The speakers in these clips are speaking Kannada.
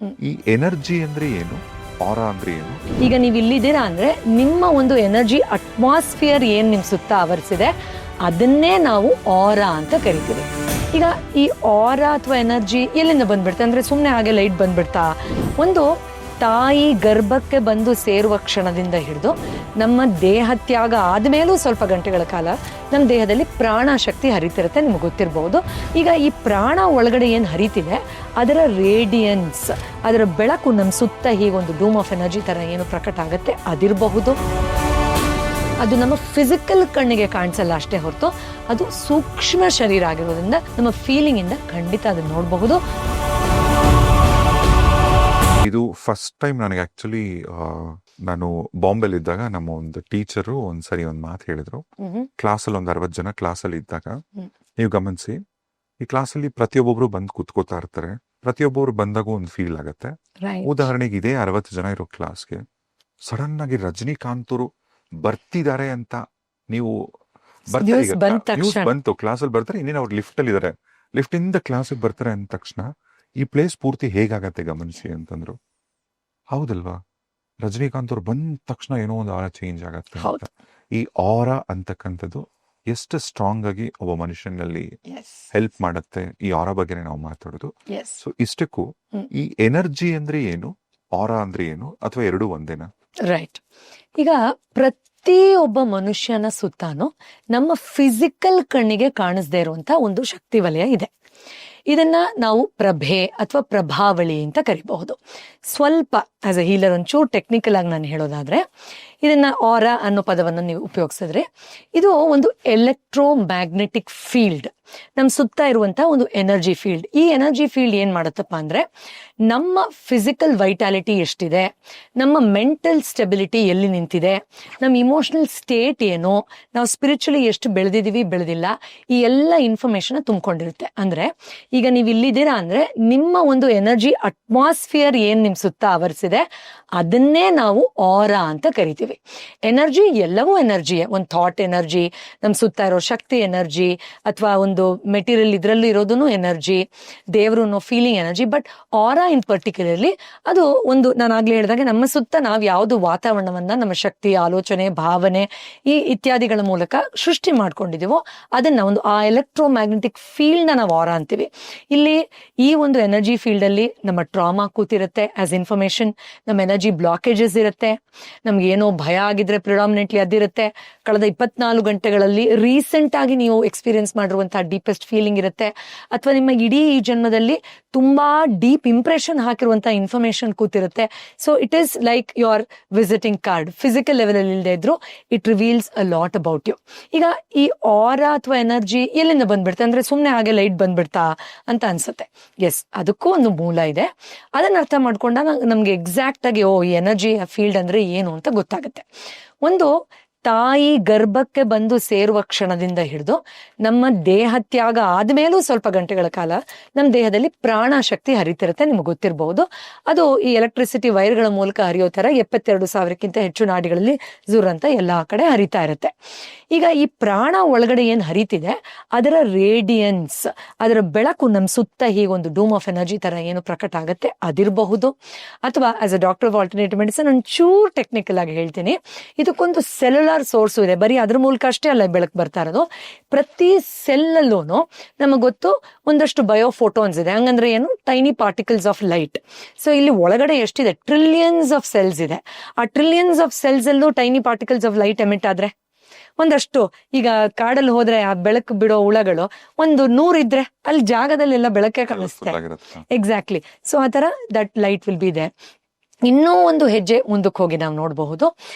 ಈ ಎನರ್ಜಿ ಅಂದ್ರೆ ಏನು, ಆರಾ ಅಂದ್ರೆ ಏನು? ಈಗ ನೀವು ಇಲ್ಲಿದ್ದೀರಾ ಅಂದ್ರೆ ನಿಮ್ಮ ಒಂದು ಎನರ್ಜಿ ಅಟ್ಮಾಸ್ಫಿಯರ್ ಏನ್ ನಿಮ್ ಸುತ್ತ ಆವರಿಸಿದೆ ಅದನ್ನೇ ನಾವು ಆರಾ ಅಂತ ಕರಿತೀವಿ. ಈಗ ಈ ಆರಾ ಅಥವಾ ಎನರ್ಜಿ ಎಲ್ಲಿಂದ ಬಂದ್ಬಿಡ್ತಾ ಅಂದ್ರೆ ಸುಮ್ಮನೆ ಹಾಗೆ ಲೈಟ್ ಬಂದ್ಬಿಡ್ತಾ? ಒಂದು ತಾಯಿ ಗರ್ಭಕ್ಕೆ ಬಂದು ಸೇರುವ ಕ್ಷಣದಿಂದ ಹಿಡಿದು ನಮ್ಮ ದೇಹ ತ್ಯಾಗ ಆದಮೇಲೂ ಸ್ವಲ್ಪ ಗಂಟೆಗಳ ಕಾಲ ನಮ್ಮ ದೇಹದಲ್ಲಿ ಪ್ರಾಣ ಶಕ್ತಿ ಹರಿತಿರುತ್ತೆ, ನಿಮ್ಗೆ ಗೊತ್ತಿರಬಹುದು. ಈಗ ಈ ಪ್ರಾಣ ಒಳಗಡೆ ಏನು ಹರಿತಿದೆ ಅದರ ರೇಡಿಯನ್ಸ್, ಅದರ ಬೆಳಕು ನಮ್ಮ ಸುತ್ತ ಹೀಗೊಂದು ಡೂಮ್ ಆಫ್ ಎನರ್ಜಿ ಥರ ಏನು ಪ್ರಕಟ ಆಗುತ್ತೆ ಅದಿರಬಹುದು. ಅದು ನಮ್ಮ ಫಿಸಿಕಲ್ ಕಣ್ಣಿಗೆ ಕಾಣಿಸಲ್ಲ ಅಷ್ಟೇ ಹೊರತು ಅದು ಸೂಕ್ಷ್ಮ ಶರೀರ ಆಗಿರೋದ್ರಿಂದ ನಮ್ಮ ಫೀಲಿಂಗ್ ಇಂದ ಖಂಡಿತ ಅದನ್ನ ನೋಡಬಹುದು. ಇದು ಫಸ್ಟ್ ಟೈಮ್ ನನಗೆ ಆಕ್ಚುಲಿ ನಾನು ಬಾಂಬೆಲಿ ಇದ್ದಾಗ ನಮ್ಮ ಒಂದು ಟೀಚರು ಒಂದ್ಸರಿ ಒಂದು ಮಾತು ಹೇಳಿದ್ರು. ಕ್ಲಾಸಲ್ಲಿ ಒಂದು 60 ಜನ ಕ್ಲಾಸಲ್ಲಿ ಇದ್ದಾಗ ನೀವು ಗಮನಿಸಿ, ಈ ಕ್ಲಾಸಲ್ಲಿ ಪ್ರತಿಯೊಬ್ಬೊಬ್ರು ಬಂದು ಕುತ್ಕೋತಾ ಇರ್ತಾರೆ, ಪ್ರತಿಯೊಬ್ಬರು ಬಂದಾಗ ಒಂದು ಫೀಲ್ ಆಗತ್ತೆ. ಉದಾಹರಣೆಗೆ ಇದೇ 60 ಜನ ಇರೋ ಕ್ಲಾಸ್ಗೆ ಸಡನ್ ಆಗಿ ರಜನಿಕಾಂತರು ಬರ್ತಿದ್ದಾರೆ ಅಂತ ನೀವು ನ್ಯೂಸ್ ಬಂತು, ಕ್ಲಾಸಲ್ಲಿ ಬರ್ತಾರೆ, ಇನ್ನೇನು ಅವ್ರು ಲಿಫ್ಟ್ ಅಲ್ಲಿ ಇದಾರೆ, ಲಿಫ್ಟ್ ಇಂದ ಕ್ಲಾಸಿಗೆ ಬರ್ತಾರೆ ಅಂದ ತಕ್ಷಣ ಈ ಪ್ಲೇಸ್ ಪೂರ್ತಿ ಹೇಗಾಗತ್ತೆ ಗಮನಿಸಿ ಅಂತಂದ್ರು. ಹೌದಲ್ವಾ? ರಜನಿಕಾಂತ್ ಅವ್ರು ಬಂದ ತಕ್ಷಣ ಏನೋ ಒಂದು ಆರ ಚೇಂಜ್ ಆಗತ್ತೆ. ಈ ಆರಾ ಅಂತಕ್ಕಂಥದ್ದು ಎಷ್ಟು ಸ್ಟ್ರಾಂಗ್ ಆಗಿ ಒಬ್ಬ ಮನುಷ್ಯನಲ್ಲಿ ಹೆಲ್ಪ್ ಮಾಡುತ್ತೆ, ಈ ಆರಾ ಬಗ್ಗೆ ನಾವು ಮಾತಾಡೋದು. ಸೊ ಇಷ್ಟಕ್ಕೂ ಈ ಎನರ್ಜಿ ಅಂದ್ರೆ ಏನು, ಆರಾ ಅಂದ್ರೆ ಏನು, ಅಥವಾ ಎರಡೂ ಒಂದೇನಾ? ರೈಟ್. ಈಗ ಪ್ರತಿಯೊಬ್ಬ ಮನುಷ್ಯನ ಸುತ್ತಾನು ನಮ್ಮ ಫಿಸಿಕಲ್ ಕಣ್ಣಿಗೆ ಕಾಣಿಸದೇ ಇರುವಂತ ಒಂದು ಶಕ್ತಿ ವಲಯ ಇದೆ. ಇದನ್ನ ನಾವು ಪ್ರಭೆ ಅಥವಾ ಪ್ರಭಾವಳಿ ಅಂತ ಕರಿಬಹುದು. ಸ್ವಲ್ಪ ಆಸ್ ಅ ಹೀಲರ್ ಒಂಚೂರು ಟೆಕ್ನಿಕಲ್ ಆಗಿ ನಾನು ಹೇಳೋದಾದ್ರೆ, ಇದನ್ನ ಆರಾ ಅನ್ನೋ ಪದವನ್ನು ನೀವು ಉಪಯೋಗಿಸಿದ್ರೆ ಇದು ಒಂದು ಎಲೆಕ್ಟ್ರೋ ಮ್ಯಾಗ್ನೆಟಿಕ್ ಫೀಲ್ಡ್, ನಮ್ಮ ಸುತ್ತ ಇರುವಂತಹ ಒಂದು ಎನರ್ಜಿ ಫೀಲ್ಡ್. ಈ ಎನರ್ಜಿ ಫೀಲ್ಡ್ ಏನ್ ಮಾಡುತ್ತಪ್ಪ ಅಂದ್ರೆ ನಮ್ಮ ಫಿಸಿಕಲ್ ವೈಟಾಲಿಟಿ ಎಷ್ಟಿದೆ, ನಮ್ಮ ಮೆಂಟಲ್ ಸ್ಟೆಬಿಲಿಟಿ ಎಲ್ಲಿ ನಿಂತಿದೆ, ನಮ್ಮ ಇಮೋಷನಲ್ ಸ್ಟೇಟ್ ಏನು, ನಾವು ಸ್ಪಿರಿಚುಲಿ ಎಷ್ಟು ಬೆಳೆದಿದೀವಿ ಬೆಳೆದಿಲ್ಲ, ಈ ಎಲ್ಲ ಇನ್ಫಾರ್ಮೇಶನ್ ತುಂಬಿಕೊಂಡಿರುತ್ತೆ. ಅಂದ್ರೆ ಈಗ ನೀವು ಇಲ್ಲಿದ್ದೀರಾ ಅಂದ್ರೆ ನಿಮ್ಮ ಒಂದು ಎನರ್ಜಿ ಅಟ್ಮಾಸ್ಫಿಯರ್ ಏನ್ ನಿಮ್ ಸುತ್ತ ಆವರಿಸಿದೆ ಅದನ್ನೇ ನಾವು ಆರಾ ಅಂತ ಕರಿತೀವಿ. ಎನರ್ಜಿ ಎಲ್ಲವೂ ಎನರ್ಜಿಯೇ. ಒಂದು ಥಾಟ್ ಎನರ್ಜಿ, ನಮ್ಮ ಸುತ್ತ ಇರೋ ಶಕ್ತಿ ಎನರ್ಜಿ, ಅಥವಾ ಒಂದು ಮೆಟೀರಿಯಲ್ ಇದ್ರಲ್ಲೂ ಇರೋದನ್ನು ಎನರ್ಜಿ, ದೇವರು feeling energy. But aura in particularly ಅದು ಒಂದು, ನಾನು ಆಗ್ಲೇ ಹೇಳಿದಾಗ ನಮ್ಮ ಸುತ್ತ ನಾವು ಯಾವುದು ವಾತಾವರಣವನ್ನ ನಮ್ಮ ಶಕ್ತಿ, ಆಲೋಚನೆ, ಭಾವನೆ ಈ ಇತ್ಯಾದಿಗಳ ಮೂಲಕ ಸೃಷ್ಟಿ ಮಾಡ್ಕೊಂಡಿದೀವೋ ಅದನ್ನ ಒಂದು ಆ ಎಲೆಕ್ಟ್ರೋ ಮ್ಯಾಗ್ನೆಟಿಕ್ ಫೀಲ್ಡ್ ನ ನಾವು ಆರಾ ಅಂತೀವಿ. ಇಲ್ಲಿ ಈ ಒಂದು ಎನರ್ಜಿ ಫೀಲ್ಡ್ ಅಲ್ಲಿ ನಮ್ಮ ಟ್ರಾಮಾ ಕೂತಿರುತ್ತೆ ಆಸ್ ಇನ್ಫಾರ್ಮೇಶನ್, ನಮ್ಮ ಎನರ್ಜಿ ಬ್ಲಾಕೇಜಸ್ ಇರುತ್ತೆ, ನಮ್ಗೆ ಏನೋ ಭಯ ಆಗಿದ್ರೆ ಪ್ರಿಡಾಮಿನೆಂಟ್ಲಿ ಅದಿರುತ್ತೆ, ಕಳೆದ 24 ಗಂಟೆಗಳಲ್ಲಿ ರೀಸೆಂಟ್ ಆಗಿ ನೀವು ಎಕ್ಸ್ಪೀರಿಯನ್ಸ್ ಮಾಡಿರುವಂತಹ ಡೀಪೆಸ್ಟ್ ಫೀಲಿಂಗ್ ಇರುತ್ತೆ, ಅಥವಾ ನಿಮ್ಮ ಇಡೀ ಈ ಜನ್ಮದಲ್ಲಿ ತುಂಬಾ ಡೀಪ್ ಇಂಪ್ರೆಷನ್ ಹಾಕಿರುವಂತಹ ಇನ್ಫಾರ್ಮೇಶನ್ ಕೂತಿರುತ್ತೆ. So it is like your visiting card. Physical level ಅಲ್ಲಿ ಇಲ್ಲದೆ ಇದ್ರು it reveals a lot about you. ಈಗ ಈ ಆರಾ ಅಥವಾ ಎನರ್ಜಿ ಎಲ್ಲಿಂದ ಬಂದ್ಬಿಡ್ತಾ ಅಂದ್ರೆ ಸುಮ್ಮನೆ ಹಾಗೆ ಲೈಟ್ ಬಂದ್ಬಿಡ್ತಾ ಅಂತ ಅನ್ಸುತ್ತೆ. ಎಸ್, ಅದಕ್ಕೂ ಒಂದು ಮೂಲ ಇದೆ. ಅದನ್ನ ಅರ್ಥ ಮಾಡ್ಕೊಂಡಾಗ ನಮ್ಗೆ ಎಕ್ಸಾಕ್ಟ್ ಆಗಿ ಈ ಎನರ್ಜಿ ಫೀಲ್ಡ್ ಅಂದ್ರೆ ಏನು ಅಂತ ಗೊತ್ತಾಗುತ್ತೆ. ಒಂದು ತಾಯಿ ಗರ್ಭಕ್ಕೆ ಬಂದು ಸೇರುವ ಕ್ಷಣದಿಂದ ಹಿಡಿದು ನಮ್ಮ ದೇಹ ತ್ಯಾಗ ಆದ್ಮೇಲೂ ಸ್ವಲ್ಪ ಗಂಟೆಗಳ ಕಾಲ ನಮ್ಮ ದೇಹದಲ್ಲಿ ಪ್ರಾಣ ಶಕ್ತಿ ಹರಿತಿರುತ್ತೆ, ನಿಮ್ಗೆ ಗೊತ್ತಿರಬಹುದು. ಅದು ಈ ಎಲೆಕ್ಟ್ರಿಸಿಟಿ ವೈರ್ಗಳ ಮೂಲಕ ಹರಿಯೋ ತರ 72,000ಕ್ಕಿಂತ ಹೆಚ್ಚು ನಾಡಿಗಳಲ್ಲಿ ಜೂರ್ ಅಂತ ಎಲ್ಲಾ ಕಡೆ ಹರಿತಾ ಇರುತ್ತೆ. ಈಗ ಈ ಪ್ರಾಣ ಒಳಗಡೆ ಏನ್ ಹರಿತಿದೆ ಅದರ ರೇಡಿಯನ್ಸ್, ಅದರ ಬೆಳಕು ನಮ್ಮ ಸುತ್ತ ಹೀಗೊಂದು ಡೂಮ್ ಆಫ್ ಎನರ್ಜಿ ತರ ಏನು ಪ್ರಕಟ ಆಗುತ್ತೆ ಅದಿರಬಹುದು. ಅಥವಾ as a doctor of alternative medicine ಒಂಚೂರು ಟೆಕ್ನಿಕಲ್ ಆಗಿ ಹೇಳ್ತೀನಿ, ಇದಕ್ಕೊಂದು ಸೆಲ್ಯುಲಾರ್ ಸೋರ್ಸು ಇದೆ. ಬರೀ ಅದ್ರ ಮೂಲಕ ಅಷ್ಟೇ ಅಲ್ಲ ಬೆಳಕು ಬರ್ತಾ ಇರೋದು. ಪ್ರತಿ ಸೆಲ್ಲಲ್ಲೂ ನಮಗೆ ಗೊತ್ತು ಒಂದಷ್ಟು ಬಯೋಫೋಟೋನ್ಸ್ ಇದೆ. ಹಂಗಂದ್ರೆ ಏನು? Tiny particles of light. So ಇಲ್ಲಿ ಒಳಗಡೆ ಎಷ್ಟಿದೆ? ಟ್ರಿಲಿಯನ್ಸ್ ಆಫ್ ಸೆಲ್ಸ್ ಇದೆ. ಆ ಟ್ರಿಲಿಯನ್ಸ್ ಆಫ್ ಸೆಲ್ಸ್ ಅಲ್ಲೂ tiny particles of light emit ಆದ್ರೆ ಒಂದಷ್ಟು, ಈಗ ಕಾಡಲ್ಲಿ ಹೋದ್ರೆ ಆ ಬೆಳಕು ಬಿಡೋ ಹುಳಗಳು ಒಂದು 100 ಇದ್ರೆ ಅಲ್ಲಿ ಜಾಗದಲ್ಲೆಲ್ಲ ಬೆಳಕೆ ಕಾಣಿಸ್ತೆ. ಎಕ್ಸಾಕ್ಟ್ಲಿ. ಸೊ ಆ ತರ that light will be they. ಇನ್ನೂ ಒಂದು ಹೆಜ್ಜೆ ಮುಂದಕ್ಕೆ ಹೋಗಿ ನಾವು ನೋಡಬಹುದು,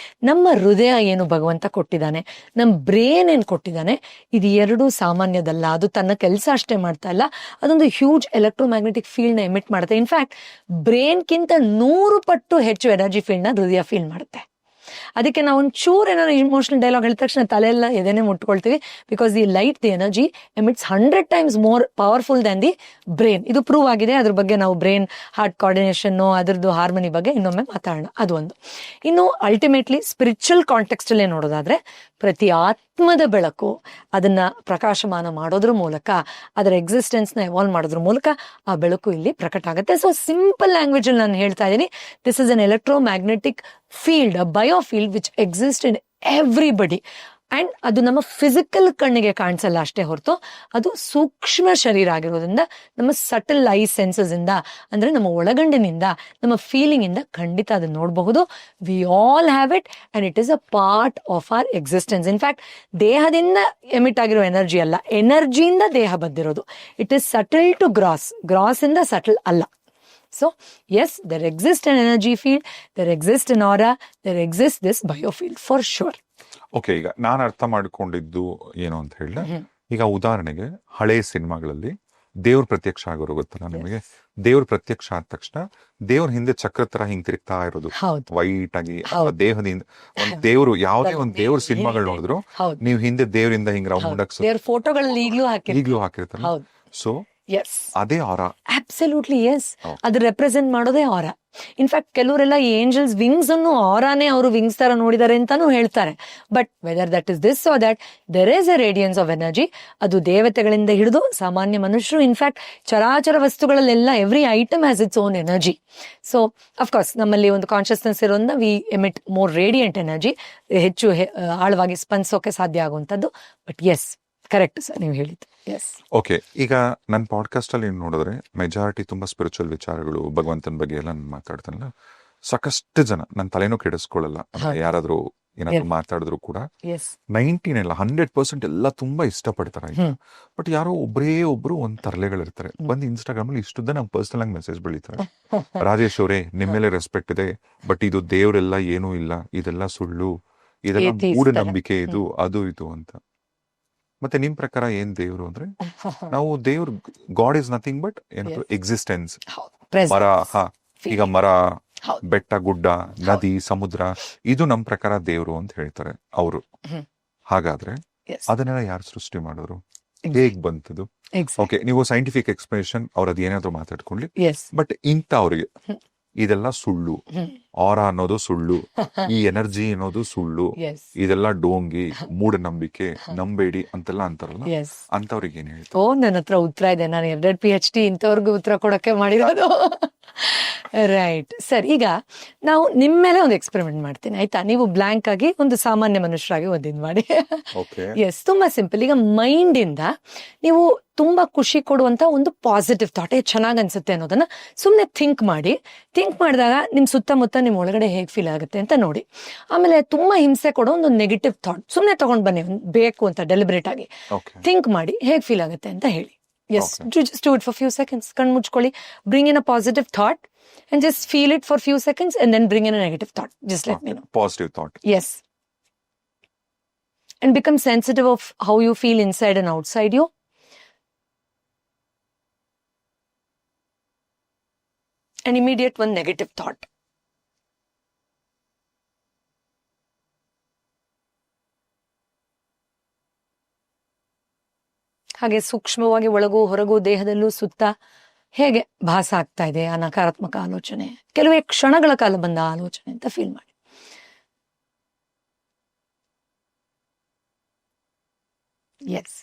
ನಮ್ಮ ಹೃದಯ ಏನು ಭಗವಂತ ಕೊಟ್ಟಿದ್ದಾನೆ, ನಮ್ಮ ಬ್ರೇನ್ ಏನು ಕೊಟ್ಟಿದ್ದಾನೆ, ಇದು ಎರಡೂ ಸಾಮಾನ್ಯದಲ್ಲ. ಅದು ತನ್ನ ಕೆಲಸ ಅಷ್ಟೇ ಮಾಡ್ತಾ ಇಲ್ಲ, ಅದೊಂದು ಹ್ಯೂಜ್ ಎಲೆಕ್ಟ್ರೋಮ್ಯಾಗ್ನೆಟಿಕ್ ಫೀಲ್ಡ್ ನ ಎಮಿಟ್ ಮಾಡುತ್ತೆ. ಇನ್ಫ್ಯಾಕ್ಟ್ ಬ್ರೇನ್ಗಿಂತ 100 ಪಟ್ಟು ಹೆಚ್ಚು ಎನರ್ಜಿ ಫೀಲ್ಡ್ ನ ಹೃದಯ ಫೀಲ್ ಮಾಡುತ್ತೆ. ಅದಕ್ಕೆ ನಾವು ಒಂಚೂರು ಏನಾದ್ರು ಇಮೋಷನಲ್ ಡೈಲಾಗ್ ಹೇಳಿದ ತಕ್ಷಣ ತಲೆಯೆಲ್ಲ ಎದೆನೆ ಮುಟ್ಕೊಳ್ತೀವಿ. Because the light, the energy emits 100 times more powerful than the brain. ಇದು ಪ್ರೂವ್ ಆಗಿದೆ. ಅದ್ರ ಬಗ್ಗೆ ನಾವು ಬ್ರೈನ್ ಹಾರ್ಟ್ ಕೋಆರ್ಡಿನೇಷನ್, ಅದರದ್ದು ಹಾರ್ಮನಿ ಬಗ್ಗೆ ಇನ್ನೊಮ್ಮೆ ಮಾತಾಡೋಣ. ಅದು ಒಂದು. ಇನ್ನು ಅಲ್ಟಿಮೇಟ್ಲಿ ಸ್ಪಿರಿಚುವಲ್ ಕಾಂಟೆಕ್ಸ್ಟ್ ಅಲ್ಲೇ ನೋಡೋದಾದ್ರೆ ಪ್ರತಿ ಆತ್ಮದ ಬೆಳಕು ಅದನ್ನ ಪ್ರಕಾಶಮಾನ ಮಾಡೋದ್ರ ಮೂಲಕ ಅದರ ಎಕ್ಸಿಸ್ಟೆನ್ಸ್ ನ ಎವಾಲ್ವ್ ಮಾಡೋದ್ರ ಮೂಲಕ ಆ ಬೆಳಕು ಇಲ್ಲಿ ಪ್ರಕಟ ಆಗುತ್ತೆ. ಸೊ ಸಿಂಪಲ್ ಲ್ಯಾಂಗ್ವೇಜ್ ಅಲ್ಲಿ ನಾನು ಹೇಳ್ತಾ ಇದ್ದೀನಿ, this is an electromagnetic field, a biofield which exist in everybody. And ಅದು ನಮ್ಮ ಫಿಸಿಕಲ್ ಕಣ್ಣಿಗೆ ಕಾಣಿಸಲ್ಲ ಅಷ್ಟೇ ಹೊರತು ಅದು ಸೂಕ್ಷ್ಮ ಶರೀರ ಆಗಿರೋದ್ರಿಂದ ನಮ್ಮ ಸಟಲ್ ಐ ಸೆನ್ಸಸ್ ಇಂದ, ಅಂದ್ರೆ ನಮ್ಮ ಒಳಗಂಡಿನಿಂದ, ನಮ್ಮ ಫೀಲಿಂಗ್ ಇಂದ ಖಂಡಿತ ಅದನ್ನ ನೋಡಬಹುದು. We all have it and it is a part of our existence. In fact ದೇಹದಿಂದ ಎಮಿಟ್ ಆಗಿರೋ ಎನರ್ಜಿ ಅಲ್ಲ, ಎನರ್ಜಿಯಿಂದ ದೇಹ ಬಂದಿರೋದು. It is subtle to gross, gross ಇಂದ ಸಟಲ್ ಅಲ್ಲ. So yes, there exists an energy field, there exists an aura, there exists this biofield for sure. Okay, ಈಗ ನಾನು ಅರ್ಥ ಮಾಡ್ಕೊಂಡಿದ್ದು ಏನು ಅಂತ ಹೇಳಿದ್ರೆ, ಈಗ ಉದಾಹರಣೆಗೆ ಹಳೆ ಸಿನಿಮಾಗಳಲ್ಲಿ ದೇವ್ರ ಪ್ರತ್ಯಕ್ಷ ಆಗೋರು ಗೊತ್ತಲ್ಲ ನಿಮಗೆ. ದೇವ್ರ ಪ್ರತ್ಯಕ್ಷ ಆದ ತಕ್ಷಣ ದೇವ್ರ ಹಿಂದೆ ಚಕ್ರ ತರ ಹಿಂಗ್ ತಿರುಗ್ತಾ ಇರೋದು ವೈಟ್ ಆಗಿ ದೇಹದಿಂದ. ಒಂದ್ ದೇವ್ರು ಯಾವುದೇ ಒಂದ್ ದೇವ್ರ ಸಿನಿಮಾಗಳು ನೋಡಿದ್ರು ನೀವು ಹಿಂದೆ ದೇವರಿಂದ ಹಿಂಗ್ ರೌಂಡ್ ಫೋಟೋಗಳಲ್ಲಿ ಈಗ್ಲೂ ಹಾಕಿರ್ತಾರೆ. ಸೊ ಅದೇ ಆರಾ, ಅಬ್ಸಲ್ಯೂಟ್ಲಿ ಎಸ್. ಅದು ರೆಪ್ರೆಸೆಂಟ್ ಮಾಡೋದೇ ಆರಾ. ಇನ್ಫ್ಯಾಕ್ಟ್ ಕೆಲವರೆಲ್ಲ ಏಂಜಲ್ಸ್ ವಿಂಗ್ಸ್ ಅನ್ನು ಆರಾನೇ ಅವರು ವಿಂಗ್ಸ್ ತರ ನೋಡಿದ್ದಾರೆ ಅಂತಾನು ಹೇಳ್ತಾರೆ. But whether that is this or that, there is a radiance of energy. ಅದು ದೇವತೆಗಳಿಂದ ಹಿಡಿದು ಸಾಮಾನ್ಯ ಮನುಷ್ಯರು, ಇನ್ಫ್ಯಾಕ್ಟ್ ಚರಾಚರ ವಸ್ತುಗಳಲ್ಲೆಲ್ಲ every item has its own energy. So of course ನಮ್ಮಲ್ಲಿ ಒಂದು ಕಾನ್ಶಿಯಸ್ನೆಸ್ ಇರೋದ್ರಿಂದ we emit more radiant energy, ಹೆಚ್ಚು ಆಳವಾಗಿ ಸ್ಪಂದಿಸೋಕೆ ಸಾಧ್ಯ ಆಗುವಂಥದ್ದು. ಬಟ್ ಎಸ್, ಕರೆಕ್ಟ್ ಸರ್ ನೀವು ಹೇಳಿದ್ದು. ಎಸ್. ಓಕೆ, ಈಗ ನನ್ನ ಪಾಡ್ಕಾಸ್ಟ್ ಅಲ್ಲಿ ನೋಡಿದ್ರೆ ಮೆಜಾರಿಟಿ ತುಂಬಾ ಸ್ಪಿರಿಚುವಲ್ ವಿಚಾರಗಳು, ಭಗವಂತನ ಬಗ್ಗೆ ಎಲ್ಲ ನಾನು ಮಾತಾಡ್ತಾನಲ್ಲ, ಸಾಕಷ್ಟು ಜನ ನನ್ನ ತಲೆನೂ ಕೆಡಿಸ್ಕೊಳ್ಳಲ್ಲ. ಯಾರಾದ್ರೂ ಏನಾದ್ರು ಮಾತಾಡಿದ್ರು ಕೂಡ 100% ಎಲ್ಲ ತುಂಬಾ ಇಷ್ಟಪಡ್ತಾರೆ. ಬಟ್ ಯಾರೋ ಒಬ್ರು ಒಂದ್ ತರಲೆಗಳಿರ್ತಾರೆ. ಬಂದು ಇನ್ಸ್ಟಾಗ್ರಾಮ್ ಅಲ್ಲಿ ಇಷ್ಟುದ್ದ ನಂಗೆ ಪರ್ಸನಲ್ ಆಗಿ ಮೆಸೇಜ್ ಬೆಳೀತಾರೆ, ರಾಜೇಶ್ ಅವರೇ ನಿಮ್ಮ ಮೇಲೆ ರೆಸ್ಪೆಕ್ಟ್ ಇದೆ, ಬಟ್ ಇದು ದೇವರೆಲ್ಲ ಏನೂ ಇಲ್ಲ, ಇದೆಲ್ಲ ಸುಳ್ಳು, ಇದೆಲ್ಲ ಮೂಢನಂಬಿಕೆ, ಇದು ಅದು ಇದು ಅಂತ. ಮತ್ತೆ ನಿಮ್ ಪ್ರಕಾರ ಏನ್ ದೇವ್ರು ಅಂದ್ರೆ? ನಾವು ದೇವ್ರು, ಗಾಡ್ ಇಸ್ ನಥಿಂಗ್ ಬಟ್ ಏನದು ಎಕ್ಸಿಸ್ಟೆನ್ಸ್. ಮರ, ಈಗ ಮರ, ಬೆಟ್ಟ, ಗುಡ್ಡ, ನದಿ, ಸಮುದ್ರ, ಇದು ನಮ್ ಪ್ರಕಾರ ದೇವ್ರು ಅಂತ ಹೇಳ್ತಾರೆ ಅವರು. ಹಾಗಾದ್ರೆ ಅದನ್ನೆಲ್ಲ ಯಾರು ಸೃಷ್ಟಿ ಮಾಡೋರು, ಹೇಗ್ ಬಂತದು? ಓಕೆ, ನೀವು ಸೈಂಟಿಫಿಕ್ ಎಕ್ಸ್ಪ್ಲನೇಷನ್ ಅವ್ರದ್ ಏನಾದ್ರು ಮಾತಾಡ್ಕೊಳ್ಳಿ, ಬಟ್ ಇಂತ ಅವ್ರಿಗೆ ಇದೆಲ್ಲ ಸುಳ್ಳು, ಆರಾ ಅನ್ನೋದು ಸುಳ್ಳು, ಈ ಎನರ್ಜಿ ಅನ್ನೋದು ಸುಳ್ಳು, ಇದೆಲ್ಲ ಡೋಂಗಿ, ಮೂಢನಂಬಿಕೆ, ನಂಬೇಡಿ ಅಂತೆಲ್ಲ ಅಂತಾರಲ್ಲ, ಅಂತವ್ರಿಗೆ ಏನ್ ಹೇಳ್ತಾರೆ? ಓ, ನನ್ನ ಹತ್ರ ಉತ್ತರ ಇದೆ. ನಾನು 2 PhD ಇಂಥವ್ರಿಗೂ ಉತ್ತರ ಕೊಡಕ್ಕೆ ಮಾಡಿರೋದು. ರೈಟ್ ಸರ್, ಈಗ ನಾವು ನಿಮ್ಮ ಮೇಲೆ ಒಂದು ಎಕ್ಸ್ಪೆರಿಮೆಂಟ್ ಮಾಡ್ತೀನಿ, ಆಯ್ತಾ? ನೀವು ಬ್ಲಾಂಕ್ ಆಗಿ ಒಂದು ಸಾಮಾನ್ಯ ಮನುಷ್ಯರಾಗಿ ಒಂದಿನ ಮಾಡಿ. ಎಸ್, ತುಂಬಾ ಸಿಂಪಲ್. ಈಗ ಮೈಂಡ್ ಇಂದ ನೀವು ತುಂಬಾ ಖುಷಿ ಕೊಡುವಂತ ಒಂದು ಪಾಸಿಟಿವ್ ಥಾಟ್, ಚೆನ್ನಾಗ್ ಅನ್ಸುತ್ತೆ ಅನ್ನೋದನ್ನ ಸುಮ್ನೆ ಥಿಂಕ್ ಮಾಡಿದಾಗ ನಿಮ್ ಸುತ್ತಮುತ್ತ ನಿಮ್ ಒಳಗಡೆ ಹೇಗ್ ಫೀಲ್ ಆಗುತ್ತೆ ಅಂತ ನೋಡಿ. ಆಮೇಲೆ ತುಂಬಾ ಹಿಂಸೆ ಕೊಡೋ ಒಂದು ನೆಗೆಟಿವ್ ಥಾಟ್ ಸುಮ್ನೆ ತಗೊಂಡ್ ಬನ್ನಿ, ಬೇಕು ಅಂತ ಡೆಲಿಬ್ರೇಟ್ ಆಗಿ ಥಿಂಕ್ ಮಾಡಿ ಹೇಗ್ ಫೀಲ್ ಆಗುತ್ತೆ ಅಂತ ಹೇಳಿ. Yes, just do it for few seconds. Kannu muchkoli, bring in a positive thought and just feel it for few seconds and then bring in a negative thought. Just let me know. Positive thought. Yes. And become sensitive of how you feel inside and outside you. And immediate one negative thought. ಹಾಗೆ ಸೂಕ್ಷ್ಮವಾಗಿ ಒಳಗೂ ಹೊರಗೂ ದೇಹದಲ್ಲೂ ಸುತ್ತ ಹೇಗೆ ಭಾಸ ಆಗ್ತಾ ಇದೆ ಆ ನಕಾರಾತ್ಮಕ ಆಲೋಚನೆ, ಕೆಲವೇ ಕ್ಷಣಗಳ ಕಾಲ ಬಂದ ಆಲೋಚನೆ ಅಂತ ಫೀಲ್ ಮಾಡಿ. ಎಸ್.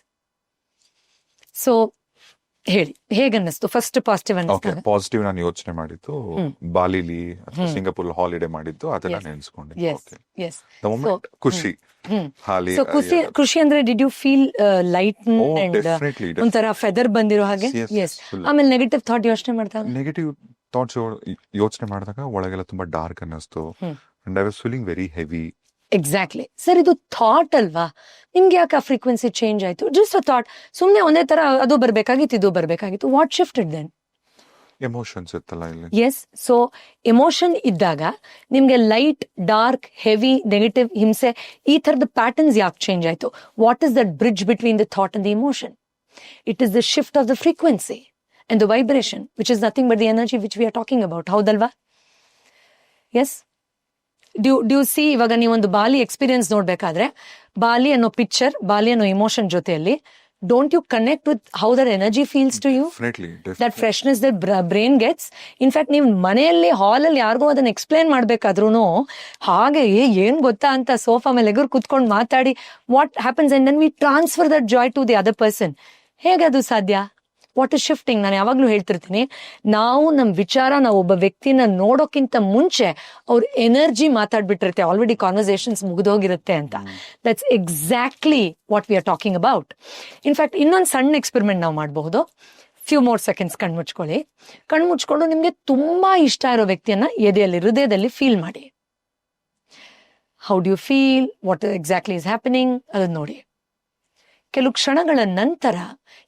ಸೊ ಹೇಳಿ, ಹೇಗನ್ನಿಸ್ತು? ಫಸ್ಟ್ ಪಾಸಿಟಿವ್ ಅನ್ನಿಸ್ತು. ಪಾಸಿಟಿವ್ ನಾನು ಯೋಚನೆ ಮಾಡಿದ್ದು ಬಾಲಿಲಿ ಸಿಂಗಾಪುರ್ ಹಾಲಿಡೇ ಮಾಡಿದ್ದು, ಅದನ್ನ ನೆನೆಸ್ಕೊಂಡೆ. ಖುಷಿ, ಖುಷಿ ಅಂದ್ರೆ ಡಿಡ್ ಯು ಫೀಲ್ ಲೈಟ್ ಒಂಥರ ಫೆದರ್ ಬಂದಿರೋ ಹಾಗೆ? ಎಸ್. ಆಮೇಲೆ ನೆಗೆಟಿವ್ ಥಾಟ್ ಯೋಚನೆ ಮಾಡಿದಾಗ, ನೆಗೆಟಿವ್ ಥಾಟ್ಸ್ ಯೋಚನೆ ಮಾಡಿದಾಗ ಒಳಗೆಲ್ಲ ತುಂಬಾ ಡಾರ್ಕ್ ಅನ್ನಿಸ್ತು. And I was feeling very heavy. Exactly sir, ಇದು ಥಾಟ್ ಅಲ್ವಾ? ನಿಮ್ಗೆ ಯಾಕೆ ಆ ಫ್ರೀಕ್ವೆನ್ಸಿ ಚೇಂಜ್ ಆಯ್ತು? Just a thought. ಸುಮ್ನೆ ಒಂದೇ ತರ ಅದು ಬರ್ಬೇಕಾಗಿತ್ತು, ಇದು ಬರ್ಬೇಕಾಗಿತ್ತು. What shifted then? ಎಮೋಷನ್ಸ್ ಇತ್ತಲ್ಲ ಇಲ್ಲಿ. ಎಸ್. ಸೊ ಎಮೋಷನ್ ಇದ್ದಾಗ ನಿಮ್ಗೆ ಲೈಟ್, ಡಾರ್ಕ್, ಹೆವಿ, ನೆಗೆಟಿವ್, ಹಿಂಸೆ, ಈ ತರದ ಪ್ಯಾಟರ್ನ್ಸ್ ಯಾಕೆ ಚೇಂಜ್ ಆಯ್ತು? What is that bridge between the thought and the emotion? It is the shift of the frequency and the vibration, which is nothing but the energy which we are talking about. ಹೌದಲ್ವಾ? ಎಸ್. ಡ್ಯೂ ಸಿ, ಇವಾಗ ನೀವೊಂದು ಬಾಲಿ ಎಕ್ಸ್ಪೀರಿಯನ್ಸ್ ನೋಡ್ಬೇಕಾದ್ರೆ ಬಾಲಿ ಅನ್ನೋ ಪಿಕ್ಚರ್, ಬಾಲಿ ಅನ್ನೋ ಇಮೋಷನ್ ಜೊತೆಯಲ್ಲಿ don't you connect with how their energy feels to you? Definitely that freshness that brain gets. In fact ನೀವು ಮನೆಯಲ್ಲಿ ಹಾಲಲ್ಲಿ ಯಾರಿಗೋ ಅದನ್ನ ಎಕ್ಸ್ಪ್ಲೇನ್ ಮಾಡ್ಬೇಕಾದ್ರೂ ಹಾಗೆ ಏನ್ ಗೊತ್ತಾ ಅಂತ ಸೋಫಾ ಮೇಲೆ ಎಗುರು ಕುತ್ಕೊಂಡು ಮಾತಾಡಿ what happens and then we transfer that joy to the other person. ಹೇಗೆ ಅದು ಸಾಧ್ಯ? What is shifting? ನಾನು ಯಾವಾಗ್ಲೂ ಹೇಳ್ತಿರ್ತೀನಿ, ನಾವು ನಮ್ಮ ವಿಚಾರ ನಾವು ಒಬ್ಬ ವ್ಯಕ್ತಿನ ನೋಡೋಕ್ಕಿಂತ ಮುಂಚೆ ಅವ್ರ ಎನರ್ಜಿ ಮಾತಾಡ್ಬಿಟ್ಟಿರುತ್ತೆ, ಆಲ್ರೆಡಿ ಕಾನ್ವರ್ಸೇಷನ್ಸ್ ಮುಗಿದೋಗಿರುತ್ತೆ ಅಂತ. That's exactly what we are talking about. In fact ಇನ್ನೊಂದು ಸಣ್ಣ ಎಕ್ಸ್ಪೆರಿಮೆಂಟ್ ನಾವು ಮಾಡಬಹುದು. ಫ್ಯೂ ಮೋರ್ ಸೆಕೆಂಡ್ಸ್ ಕಣ್ಮುಚ್ಕೊಳ್ಳಿ. ಕಣ್ಮುಚ್ಕೊಂಡು ನಿಮ್ಗೆ ತುಂಬಾ ಇಷ್ಟ ಇರೋ ವ್ಯಕ್ತಿಯನ್ನ ಎದೆಯಲ್ಲಿ, ಹೃದಯದಲ್ಲಿ ಫೀಲ್ ಮಾಡಿ. How do you feel? What exactly is happening? ಅದನ್ನ ನೋಡಿ. ಕೆಲವು ಕ್ಷಣಗಳ ನಂತರ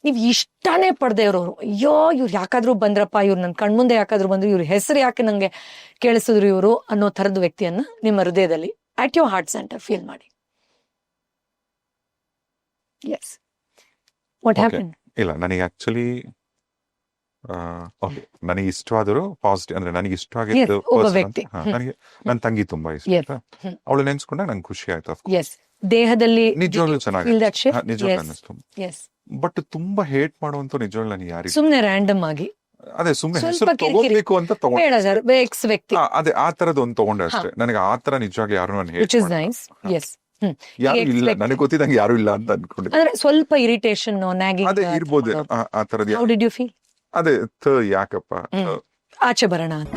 ನೀವು ಇಷ್ಟನೇ ಪಡೆದೇ ಇರೋರು, ಅಯ್ಯೋ ಇವ್ರು ಯಾಕಾದ್ರೂ ಬಂದ್ರಪ್ಪ, ಇವ್ರು ನನ್ನ ಕಣ್ಮುಂದೆ ಯಾಕಾದ್ರೂ ಬಂದ್ರು, ಇವ್ರ ಹೆಸರು ಯಾಕೆ ನಂಗೆ ಕೇಳಿಸಿದ್ರು ಇವರು ಅನ್ನೋ ಥರದ ವ್ಯಕ್ತಿಯನ್ನ ನಿಮ್ಮ ಹೃದಯದಲ್ಲಿ at your heart center feel ಮಾಡಿ. Yes, what happen? ಇಲ್ಲ, ನನಗೆ ಆಕ್ಚುಲಿ ನನಗೆ ಇಷ್ಟವಾದರು ಪಾಸಿಟಿವ್, ಅಂದ್ರೆ ನನಗೆ ಇಷ್ಟವಾಗಿದ್ದು ಒಬ್ಬ ವ್ಯಕ್ತಿ. ನನಗೆ ನನ್ನ ತಂಗಿ ತುಂಬಾ ಇಷ್ಟ. ಅವಳು ನೆನ್ಸ್ಕೊಂಡಾಗ ನಂಗೆ ಖುಷಿ ಆಯ್ತು. ಎಸ್, ದೇಹದಲ್ಲಿ ನಿಜವಾಗ್ಲೂ ಚೆನ್ನಾಗಿ ನಿಜವಾಗ್ಲೂ ಅನ್ನಿಸ್ತು. ಎಸ್, ಬಟ್ ತುಂಬಾ ಹೇಟ್ ಮಾಡುವಂತ ನಿಜವಾಗ್ಲೂ ನನಗೆ ಯಾರಿಗೆ ಸುಮ್ನೆ ರ್ಯಾಂಡಮ್ ಆಗಿ ಅದೇ ಸುಮ್ನೆ ಹೆಸರು ತಗೋಬೇಕು ಅಂತ ಬೇಡ ಸರ್, ಎಕ್ಸ್ ವ್ಯಕ್ತಿ ಅದೇ ಆ ತರದ್ ಒಂದು ತಗೊಂಡೆ ಅಷ್ಟೇ. ನನಗೆ ಆ ತರ ನಿಜವಾಗಿ ಯಾರು ನಾನು ವಿಚ್ ಇಸ್ ನೈಸ್. ಎಸ್, ಯಾರು ಇಲ್ಲ, ನನಗೆ ಗೊತ್ತಿದ್ದಂಗೆ ಯಾರು ಇಲ್ಲ ಅಂತ ಅನ್ಕೊಂಡಿದ್ದೆ. ಅಂದ್ರೆ ಸ್ವಲ್ಪ ಇರಿಟೇಷನ್, ನಾಗಿಂಗ್ ಅದೇ ಇರ್ಬೋದು ಆ ತರದ್. How did you feel? ಅದೇ ಯಾಕಪ್ಪ ಆಚೆ ಬರೋಣ ಅಂತ.